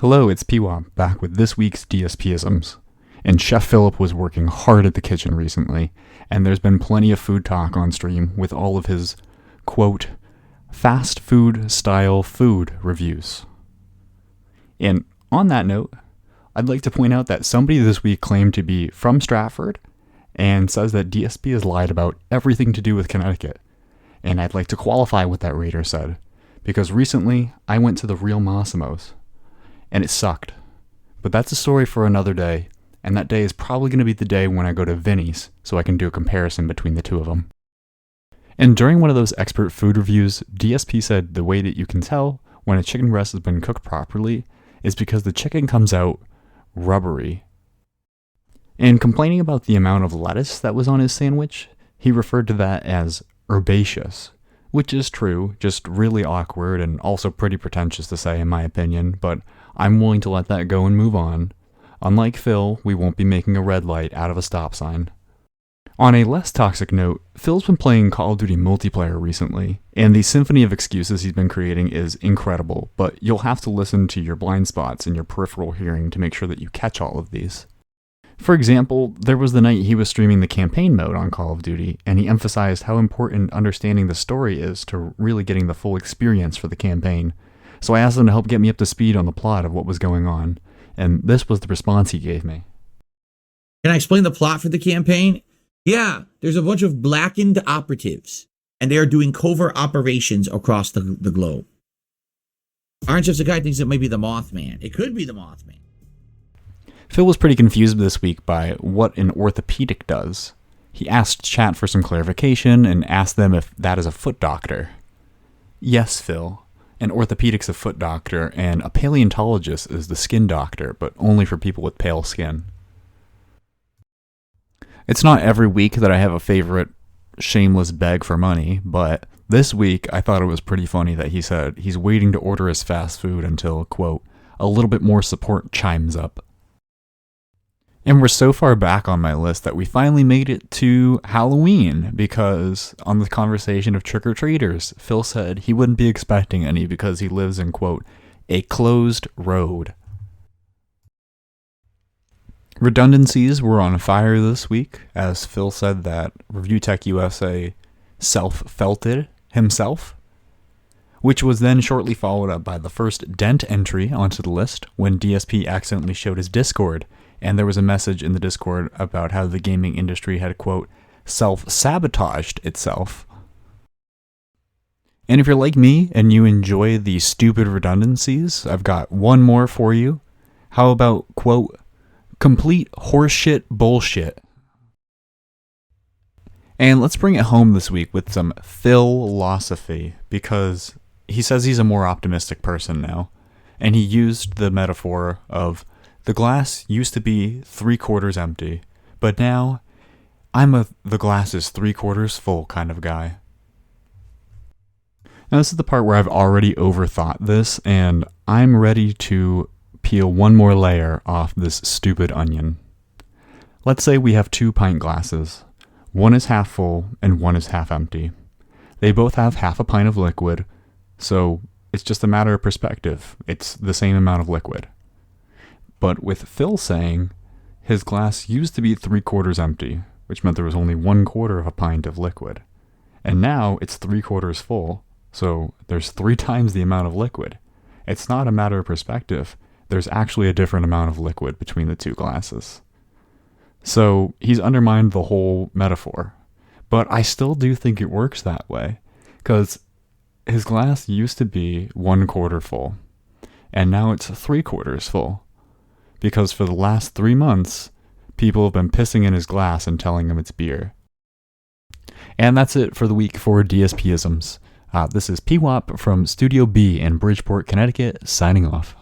Hello, it's P-Wop, back with this week's DSPISMs. And Chef Philip was working hard at the kitchen recently, and there's been plenty of food talk on stream with all of his, quote, fast food style food reviews. And on that note, I'd like to point out that somebody this week claimed to be from Stratford and says that DSP has lied about everything to do with Connecticut. And I'd like to qualify what that raider said, because recently I went to the real Massimo's, and it sucked. But that's a story for another day, and that day is probably going to be the day when I go to Vinny's, so I can do a comparison between the two of them. And during one of those expert food reviews, DSP said the way that you can tell when a chicken breast has been cooked properly is because the chicken comes out rubbery. And complaining about the amount of lettuce that was on his sandwich, he referred to that as herbaceous, which is true, just really awkward and also pretty pretentious to say in my opinion, but I'm willing to let that go and move on. Unlike Phil, we won't be making a red light out of a stop sign. On a less toxic note, Phil's been playing Call of Duty multiplayer recently, and the symphony of excuses he's been creating is incredible, but you'll have to listen to your blind spots and your peripheral hearing to make sure that you catch all of these. For example, there was the night he was streaming the campaign mode on Call of Duty, and he emphasized how important understanding the story is to really getting the full experience for the campaign. So I asked him to help get me up to speed on the plot of what was going on, and this was the response he gave me. Can I explain the plot for the campaign? Yeah, there's a bunch of blackened operatives, and they are doing covert operations across the globe. Orange Chef Sakai thinks it might be the Mothman. It could be the Mothman. Phil was pretty confused this week by what an orthopedic does. He asked chat for some clarification and asked them if that is a foot doctor. Yes, Phil. An orthopedic's a foot doctor, and a paleontologist is the skin doctor, but only for people with pale skin. It's not every week that I have a favorite shameless beg for money, but this week I thought it was pretty funny that he said he's waiting to order his fast food until, quote, a little bit more support chimes up. And we're so far back on my list that we finally made it to Halloween, because on the conversation of trick-or-treaters, Phil said he wouldn't be expecting any because he lives in, quote, a closed road. Redundancies were on fire this week, as Phil said that Review Tech USA self-felted himself, which was then shortly followed up by the first dent entry onto the list when DSP accidentally showed his Discord, and there was a message in the Discord about how the gaming industry had, quote, self-sabotaged itself. And if you're like me and you enjoy the stupid redundancies, I've got one more for you. How about, quote, complete horseshit bullshit? And let's bring it home this week with some philosophy, because he says he's a more optimistic person now, and he used the metaphor of the glass used to be 3/4 empty, but now I'm the glass is 3/4 full kind of guy. Now this is the part where I've already overthought this, and I'm ready to peel one more layer off this stupid onion. Let's say we have 2 pint glasses. One is half full and one is half empty. They both have half a pint of liquid, so it's just a matter of perspective. It's the same amount of liquid. But with Phil saying his glass used to be 3/4 empty, which meant there was only 1/4 of a pint of liquid. And now it's 3/4 full, so there's 3 times the amount of liquid. It's not a matter of perspective. There's actually a different amount of liquid between the 2 glasses. So he's undermined the whole metaphor. But I still do think it works that way, because his glass used to be 1/4 full, and now it's 3/4 full. Because for the last 3 months, people have been pissing in his glass and telling him it's beer. And that's it for the week for DSPisms. This is P-Wop from Studio B in Bridgeport, Connecticut, signing off.